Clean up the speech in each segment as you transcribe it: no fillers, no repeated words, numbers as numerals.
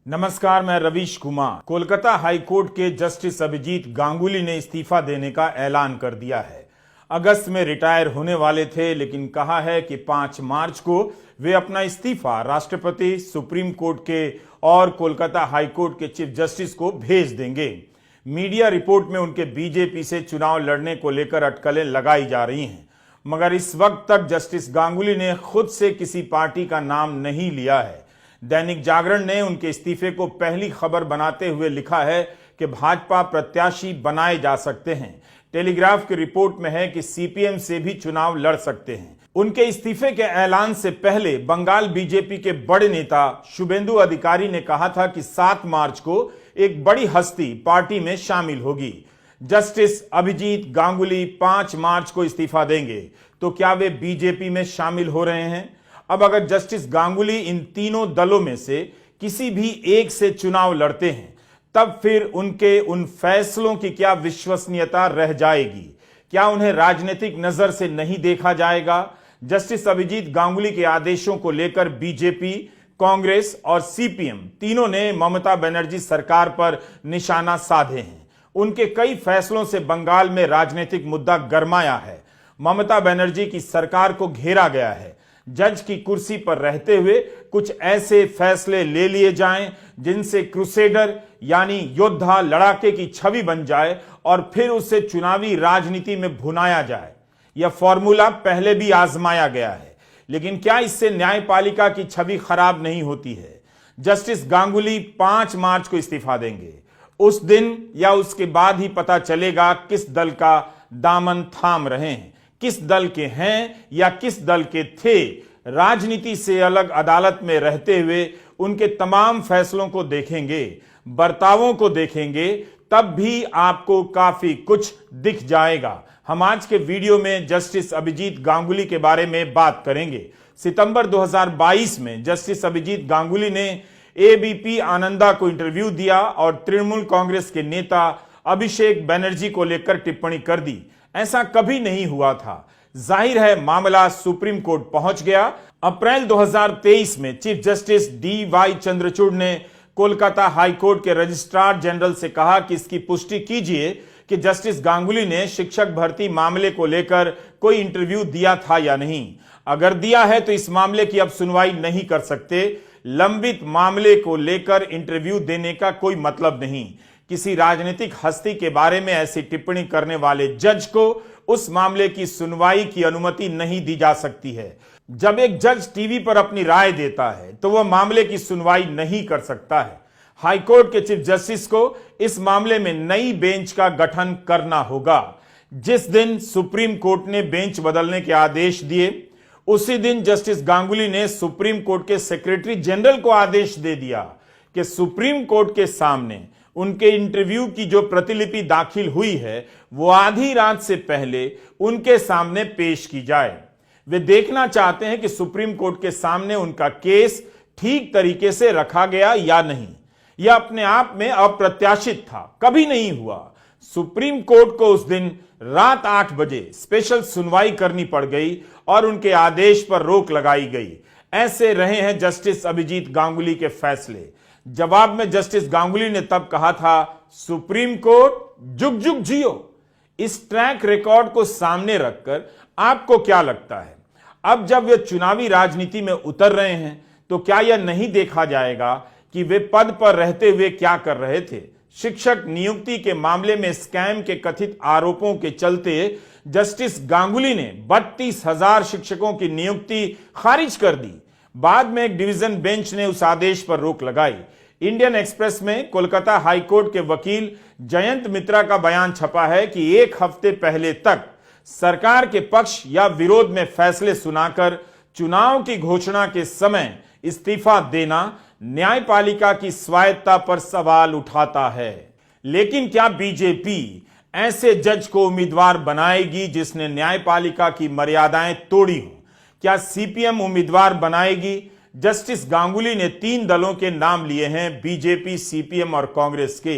नमस्कार, मैं रवीश कुमार। कोलकाता हाईकोर्ट के जस्टिस अभिजीत गांगुली ने इस्तीफा देने का ऐलान कर दिया है। अगस्त में रिटायर होने वाले थे, लेकिन कहा है कि 5 मार्च को वे अपना इस्तीफा राष्ट्रपति, सुप्रीम कोर्ट के और कोलकाता हाईकोर्ट के चीफ जस्टिस को भेज देंगे। मीडिया रिपोर्ट में उनके बीजेपी से चुनाव लड़ने को लेकर अटकलें लगाई जा रही हैं, मगर इस वक्त तक जस्टिस गांगुली ने खुद से किसी पार्टी का नाम नहीं लिया है। दैनिक जागरण ने उनके इस्तीफे को पहली खबर बनाते हुए लिखा है कि भाजपा प्रत्याशी बनाए जा सकते हैं। टेलीग्राफ की रिपोर्ट में है कि सीपीएम से भी चुनाव लड़ सकते हैं। उनके इस्तीफे के ऐलान से पहले बंगाल बीजेपी के बड़े नेता शुभेंदु अधिकारी ने कहा था कि 7 मार्च को एक बड़ी हस्ती पार्टी में शामिल होगी। जस्टिस अभिजीत गांगुली 5 मार्च को इस्तीफा देंगे, तो क्या वे बीजेपी में शामिल हो रहे हैं? अब अगर जस्टिस गांगुली इन तीनों दलों में से किसी भी एक से चुनाव लड़ते हैं, तब फिर उनके उन फैसलों की क्या विश्वसनीयता रह जाएगी? क्या उन्हें राजनीतिक नजर से नहीं देखा जाएगा? जस्टिस अभिजीत गांगुली के आदेशों को लेकर बीजेपी, कांग्रेस और सीपीएम तीनों ने ममता बनर्जी सरकार पर निशाना साधे हैं। उनके कई फैसलों से बंगाल में राजनीतिक मुद्दा गरमाया है। ममता बनर्जी की सरकार को घेरा गया है। जज की कुर्सी पर रहते हुए कुछ ऐसे फैसले ले लिए जाएं जिनसे क्रूसेडर यानी योद्धा, लड़ाके की छवि बन जाए और फिर उसे चुनावी राजनीति में भुनाया जाए। यह फॉर्मूला पहले भी आजमाया गया है, लेकिन क्या इससे न्यायपालिका की छवि खराब नहीं होती है? जस्टिस गांगुली 5 मार्च को इस्तीफा देंगे। उस दिन या उसके बाद ही पता चलेगा किस दल का दामन थाम रहे हैं, किस दल के हैं या किस दल के थे। राजनीति से अलग अदालत में रहते हुए उनके तमाम फैसलों को देखेंगे, बर्तावों को देखेंगे, तब भी आपको काफी कुछ दिख जाएगा। हम आज के वीडियो में जस्टिस अभिजीत गांगुली के बारे में बात करेंगे। सितंबर 2022 में जस्टिस अभिजीत गांगुली ने एबीपी आनंदा को इंटरव्यू दिया और तृणमूल कांग्रेस के नेता अभिषेक बनर्जी को लेकर टिप्पणी कर दी। ऐसा कभी नहीं हुआ था। जाहिर है मामला सुप्रीम कोर्ट पहुंच गया। अप्रैल 2023 में चीफ जस्टिस डी.वाई. चंद्रचूड़ ने कोलकाता हाईकोर्ट के रजिस्ट्रार जनरल से कहा कि इसकी पुष्टि कीजिए कि जस्टिस गांगुली ने शिक्षक भर्ती मामले को लेकर कोई इंटरव्यू दिया था या नहीं। अगर दिया है तो इस मामले की अब सुनवाई नहीं कर सकते। लंबित मामले को लेकर इंटरव्यू देने का कोई मतलब नहीं। किसी राजनीतिक हस्ती के बारे में ऐसी टिप्पणी करने वाले जज को उस मामले की सुनवाई की अनुमति नहीं दी जा सकती है। जब एक जज टीवी पर अपनी राय देता है तो वह मामले की सुनवाई नहीं कर सकता है। हाईकोर्ट के चीफ जस्टिस को इस मामले में नई बेंच का गठन करना होगा। जिस दिन सुप्रीम कोर्ट ने बेंच बदलने के आदेश दिए, उसी दिन जस्टिस गांगुली ने सुप्रीम कोर्ट के सेक्रेटरी जनरल को आदेश दे दिया कि सुप्रीम कोर्ट के सामने उनके इंटरव्यू की जो प्रतिलिपि दाखिल हुई है, वो आधी रात से पहले उनके सामने पेश की जाए। वे देखना चाहते हैं कि सुप्रीम कोर्ट के सामने उनका केस ठीक तरीके से रखा गया या नहीं। यह अपने आप में अप्रत्याशित था, कभी नहीं हुआ। सुप्रीम कोर्ट को उस दिन रात 8 बजे स्पेशल सुनवाई करनी पड़ गई और उनके आदेश पर रोक लगाई गई। ऐसे रहे हैं जस्टिस अभिजीत गांगुली के फैसले। जवाब में जस्टिस गांगुली ने तब कहा था, सुप्रीम कोर्ट जुग जुग जियो। इस ट्रैक रिकॉर्ड को सामने रखकर आपको क्या लगता है, अब जब वे चुनावी राजनीति में उतर रहे हैं तो क्या यह नहीं देखा जाएगा कि वे पद पर रहते हुए क्या कर रहे थे? शिक्षक नियुक्ति के मामले में स्कैम के कथित आरोपों के चलते जस्टिस गांगुली ने 32,000 शिक्षकों की नियुक्ति खारिज कर दी। बाद में एक डिवीजन बेंच ने उस आदेश पर रोक लगाई। इंडियन एक्सप्रेस में कोलकाता हाईकोर्ट के वकील जयंत मित्रा का बयान छपा है कि 1 हफ्ते पहले तक सरकार के पक्ष या विरोध में फैसले सुनाकर चुनाव की घोषणा के समय इस्तीफा देना न्यायपालिका की स्वायत्तता पर सवाल उठाता है। लेकिन क्या बीजेपी ऐसे जज को उम्मीदवार बनाएगी जिसने न्यायपालिका की मर्यादाएं तोड़ी हो? क्या सीपीएम उम्मीदवार बनाएगी? जस्टिस गांगुली ने 3 दलों के नाम लिए हैं, बीजेपी, सीपीएम और कांग्रेस के।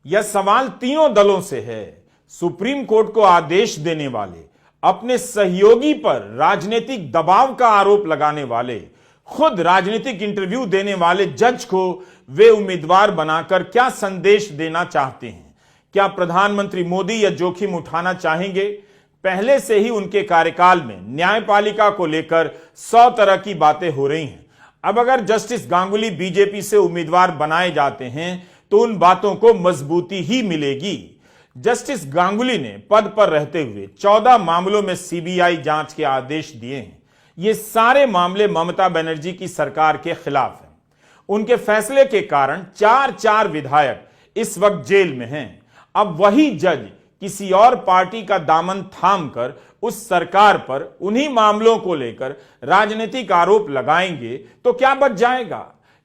यह सवाल तीनों दलों से है। सुप्रीम कोर्ट को आदेश देने वाले, अपने सहयोगी पर राजनीतिक दबाव का आरोप लगाने वाले, खुद राजनीतिक इंटरव्यू देने वाले जज को वे उम्मीदवार बनाकर क्या संदेश देना चाहते हैं? क्या प्रधानमंत्री मोदी यह जोखिम उठाना चाहेंगे? पहले से ही उनके कार्यकाल में न्यायपालिका को लेकर 100 तरह की बातें हो रही हैं। अब अगर जस्टिस गांगुली बीजेपी से उम्मीदवार बनाए जाते हैं तो उन बातों को मजबूती ही मिलेगी। जस्टिस गांगुली ने पद पर रहते हुए 14 मामलों में सीबीआई जांच के आदेश दिए हैं। ये सारे मामले ममता बनर्जी की सरकार के खिलाफ हैं। उनके फैसले के कारण 4 विधायक इस वक्त जेल में हैं। अब वही जज किसी और पार्टी का दामन थामकर उस सरकार पर उन्हीं मामलों को लेकर राजनीतिक आरोप लगाएंगे तो क्या बच जाएगा?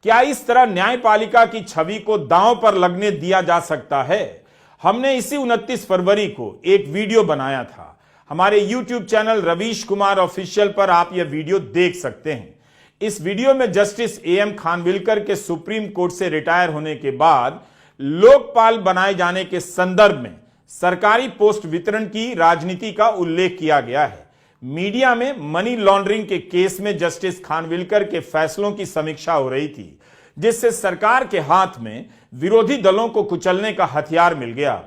क्या इस तरह न्यायपालिका की छवि को दांव पर लगने दिया जा सकता है? हमने इसी 29 फरवरी को एक वीडियो बनाया था। हमारे YouTube channel Ravish Kumar official पर आप यह वीडियो देख सकते हैं। इस वीडियो में जस्टिस AM खानविलकर के सुप्रीम कोर्ट से रिटायर होने के बाद लोकपाल बनाए जाने के संदर्भ में सरकारी पोस्ट वितरण की राजनीति का उल्लेख किया गया है। मीडिया में मनी लॉन्ड्रिंग के केस में जस्टिस खानविलकर के फैसलों की समीक्षा हो रही थी, जिससे सरकार के हाथ में विरोधी दलों को कुचलने का हथियार मिल गया।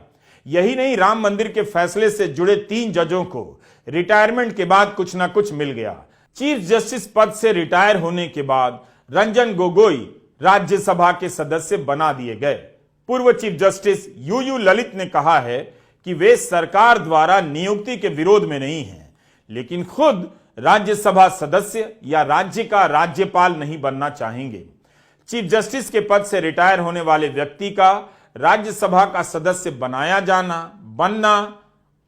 यही नहीं, राम मंदिर के फैसले से जुड़े 3 जजों को रिटायरमेंट के बाद कुछ ना कुछ मिल गया। चीफ जस्टिस पद से रिटायर होने के बाद रंजन गोगोई राज्यसभा के सदस्य बना दिए गए। पूर्व चीफ जस्टिस यूयू ललित ने कहा है कि वे सरकार द्वारा नियुक्ति के विरोध में नहीं हैं, लेकिन खुद राज्यसभा सदस्य या राज्य का राज्यपाल नहीं बनना चाहेंगे। चीफ जस्टिस के पद से रिटायर होने वाले व्यक्ति का राज्यसभा का सदस्य बनाया जाना, बनना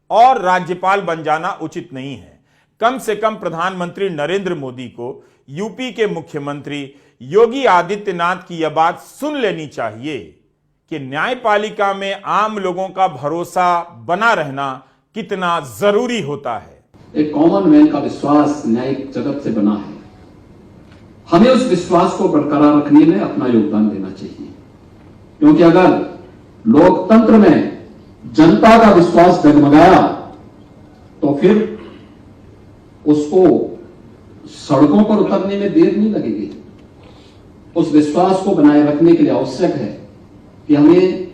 और राज्यपाल बन जाना उचित नहीं है। कम से कम प्रधानमंत्री नरेंद्र मोदी को यूपी के मुख्यमंत्री योगी आदित्यनाथ की यह बात सुन लेनी चाहिए कि न्यायपालिका में आम लोगों का भरोसा बना रहना कितना जरूरी होता है। एक कॉमन मैन का विश्वास न्यायिक जगत से बना है। हमें उस विश्वास को बरकरार रखने में अपना योगदान देना चाहिए, क्योंकि अगर लोकतंत्र में जनता का विश्वास डगमगाया तो फिर उसको सड़कों पर उतरने में देर नहीं लगेगी। उस विश्वास को बनाए रखने के लिए आवश्यक है कि हमें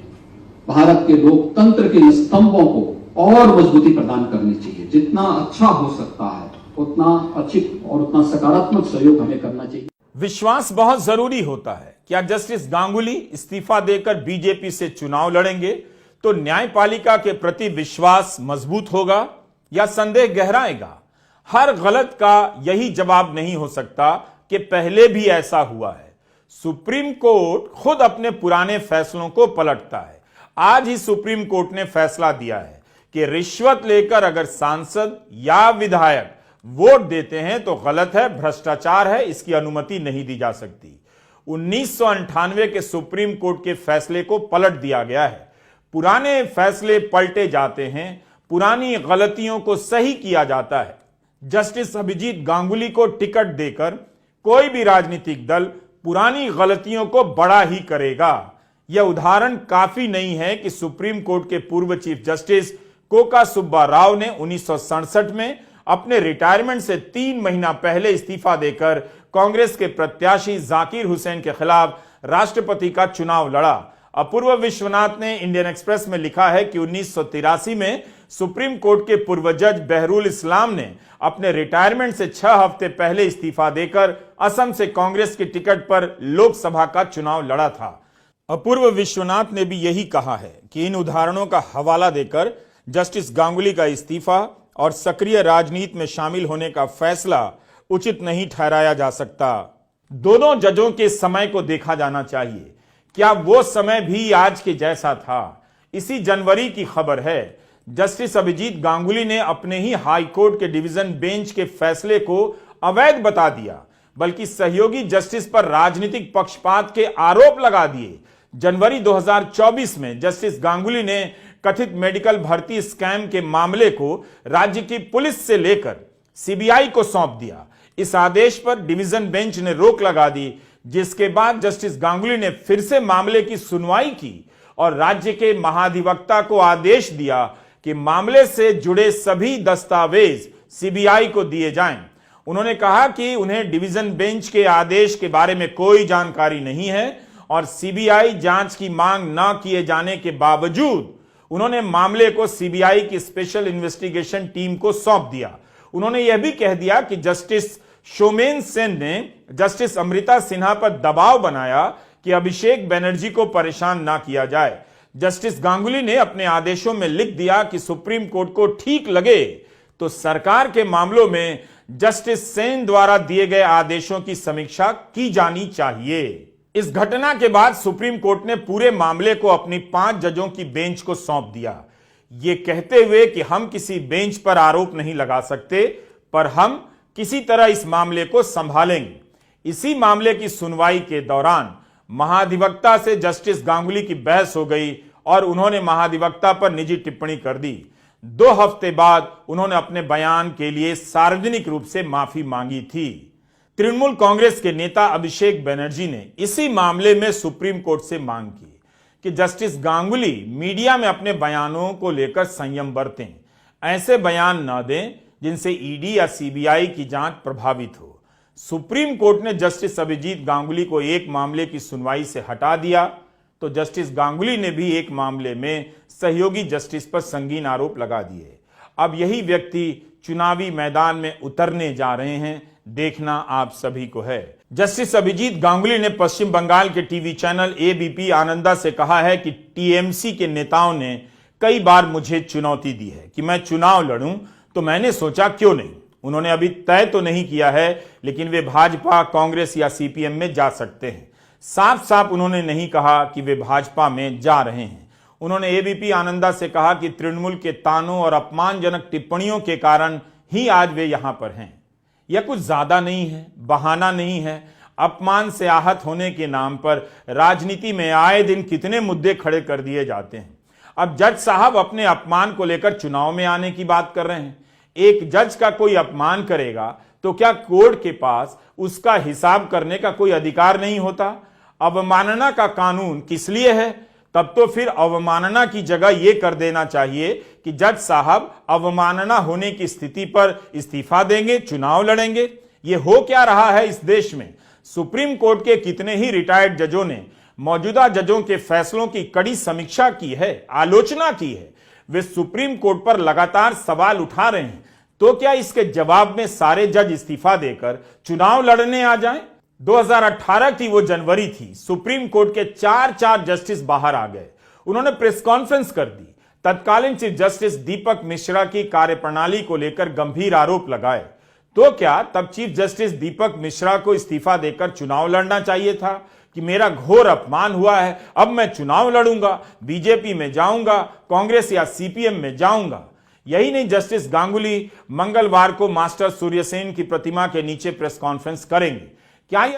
भारत के लोकतंत्र के स्तंभों को और मजबूती प्रदान करनी चाहिए। जितना अच्छा हो सकता है उतना अच्छी और उतना सकारात्मक सहयोग हमें करना चाहिए। विश्वास बहुत जरूरी होता है। क्या जस्टिस गांगुली इस्तीफा देकर बीजेपी से चुनाव लड़ेंगे तो न्यायपालिका के प्रति विश्वास मजबूत होगा या संदेह गहराएगा? हर गलत का यही जवाब नहीं हो सकता कि पहले भी ऐसा हुआ है। सुप्रीम कोर्ट खुद अपने पुराने फैसलों को पलटता है। आज ही सुप्रीम कोर्ट ने फैसला दिया है कि रिश्वत लेकर अगर सांसद या विधायक वोट देते हैं तो गलत है, भ्रष्टाचार है, इसकी अनुमति नहीं दी जा सकती। 1998 के सुप्रीम कोर्ट के फैसले को पलट दिया गया है। पुराने फैसले पलटे जाते हैं, पुरानी गलतियों को सही किया जाता है। जस्टिस अभिजीत गांगुली को टिकट देकर कोई भी राजनीतिक दल पुरानी गलतियों को बड़ा ही करेगा। यह उदाहरण काफी नहीं है कि सुप्रीम कोर्ट के पूर्व chief justice Coca Subba Rao ने 1967 में अपने रिटायरमेंट से 3 महीना पहले इस्तीफा देकर कांग्रेस के प्रत्याशी जाकिर हुसैन के खिलाफ राष्ट्रपति का चुनाव लड़ा। अपूर्व विश्वनाथ ने इंडियन एक्सप्रेस में लिखा है कि 1983 में सुप्रीम कोर्ट के पूर्व जज बहरुल इस्लाम ने अपने रिटायरमेंट से 6 हफ्ते पहले इस्तीफा देकर असम से कांग्रेस की टिकट पर लोकसभा का चुनाव लड़ा था। अपूर्व विश्वनाथ ने भी यही कहा है कि इन उदाहरणों का हवाला देकर जस्टिस गांगुली का इस्तीफा और सक्रिय राजनीति में शामिल होने का फैसला उचित नहीं ठहराया जा सकता। दोनों जजों के समय को देखा जाना चाहिए। क्या वो समय भी आज के जैसा था? इसी जनवरी की खबर है। जस्टिस अभिजीत गांगुली ने अपने ही हाई कोर्ट के डिवीजन बेंच के फैसले को अवैध बता दिया, बल्कि सहयोगी जस्टिस पर राजनीतिक पक्षपात के आरोप लगा दिए। जनवरी 2024 में जस्टिस गांगुली ने कथित मेडिकल भर्ती स्कैम के मामले को राज्य की पुलिस से लेकर सीबीआई को सौंप दिया। इस आदेश पर डिवीजन बेंच ने रोक लगा दी, जिसके बाद जस्टिस गांगुली ने फिर से मामले की सुनवाई की और राज्य के महाधिवक्ता को आदेश दिया कि मामले से जुड़े सभी दस्तावेज सीबीआई को दिए जाएं। उन्होंने कहा कि उन्हें डिवीजन बेंच के आदेश के बारे में कोई जानकारी नहीं है और सीबीआई जांच की मांग न किए जाने के बावजूद उन्होंने मामले को सीबीआई की स्पेशल इन्वेस्टिगेशन टीम को सौंप दिया। उन्होंने यह भी कह दिया कि जस्टिस सोमेन सेन ने जस्टिस अमृता सिन्हा पर दबाव बनाया कि अभिषेक बनर्जी को परेशान ना किया जाए। जस्टिस गांगुली ने अपने आदेशों में लिख दिया कि सुप्रीम कोर्ट को ठीक लगे तो सरकार के मामलों में जस्टिस सेन द्वारा दिए गए आदेशों की समीक्षा की जानी चाहिए। इस घटना के बाद सुप्रीम कोर्ट ने पूरे मामले को अपनी 5 जजों की बेंच को सौंप दिया, ये कहते हुए कि हम किसी बेंच पर आरोप नहीं लगा सकते, पर हम किसी तरह इस मामले को संभालेंगे। इसी मामले की सुनवाई के दौरान महाधिवक्ता से जस्टिस गांगुली की बहस हो गई और उन्होंने महाधिवक्ता पर निजी टिप्पणी कर दी। 2 हफ्ते बाद उन्होंने अपने बयान के लिए सार्वजनिक रूप से माफी मांगी थी। तृणमूल कांग्रेस के नेता अभिषेक बनर्जी ने इसी मामले में सुप्रीम कोर्ट से मांग की कि जस्टिस गांगुली मीडिया में अपने बयानों को लेकर संयम बरतें, ऐसे बयान न दें जिनसे ईडी या सीबीआई की जांच प्रभावित हो। सुप्रीम कोर्ट ने जस्टिस अभिजीत गांगुली को एक मामले की सुनवाई से हटा दिया तो जस्टिस गांगुली ने भी एक मामले में सहयोगी जस्टिस पर संगीन आरोप लगा दिए। अब यही व्यक्ति चुनावी मैदान में उतरने जा रहे हैं, देखना आप सभी को है। जस्टिस अभिजीत गांगुली ने पश्चिम बंगाल के टीवी चैनल एबीपी आनंदा से कहा है कि टीएमसी के नेताओं ने कई बार मुझे चुनौती दी है कि मैं चुनाव लड़ूं, तो मैंने सोचा क्यों नहीं। उन्होंने अभी तय तो नहीं किया है, लेकिन वे भाजपा, कांग्रेस या सीपीएम में जा सकते हैं। साफ साफ उन्होंने नहीं कहा कि वे भाजपा में जा रहे हैं। उन्होंने एबीपी आनंदा से कहा कि तृणमूल के तानों और अपमानजनक टिप्पणियों के कारण ही आज वे यहां पर हैं। यह कुछ ज्यादा नहीं है, बहाना नहीं है। अपमान से आहत होने के नाम पर राजनीति में आए दिन कितने मुद्दे खड़े कर दिए जाते हैं। अब जज साहब अपने अपमान को लेकर चुनाव में आने की बात कर रहे हैं। एक जज का कोई अपमान करेगा तो क्या कोर्ट के पास उसका हिसाब करने का कोई अधिकार नहीं होता? अवमानना का कानून किस लिए है? तब तो फिर अवमानना की जगह यह कर देना चाहिए कि जज साहब अवमानना होने की स्थिति पर इस्तीफा देंगे, चुनाव लड़ेंगे। यह हो क्या रहा है इस देश में? सुप्रीम कोर्ट के कितने ही रिटायर्ड जजों ने मौजूदा जजों के फैसलों की कड़ी समीक्षा की है, आलोचना की है। वे सुप्रीम कोर्ट पर लगातार सवाल उठा रहे हैं, तो क्या इसके जवाब में सारे जज इस्तीफा देकर चुनाव लड़ने आ जाएं? 2018 की वो जनवरी थी। सुप्रीम कोर्ट के 4 जस्टिस बाहर आ गए। उन्होंने प्रेस कॉन्फ्रेंस कर दी। तत्कालीन चीफ जस्टिस दीपक मिश्रा की कार्यप्रणाली को लेकर गंभीर आरोप लगाए। तो क्या तब चीफ जस्टिस दीपक मिश्रा को इस्तीफा देकर चुनाव लड़ना चाहिए था कि मेरा घोर अपमान हुआ है, अब मैं चुनाव लड़ूंगा, बीजेपी में जाऊंगा, कांग्रेस या सीपीएम में जाऊंगा? यही नहीं, जस्टिस गांगुली मंगलवार को मास्टर सूर्यसेन की प्रतिमा के नीचे प्रेस कॉन्फ्रेंस करेंगे। क्या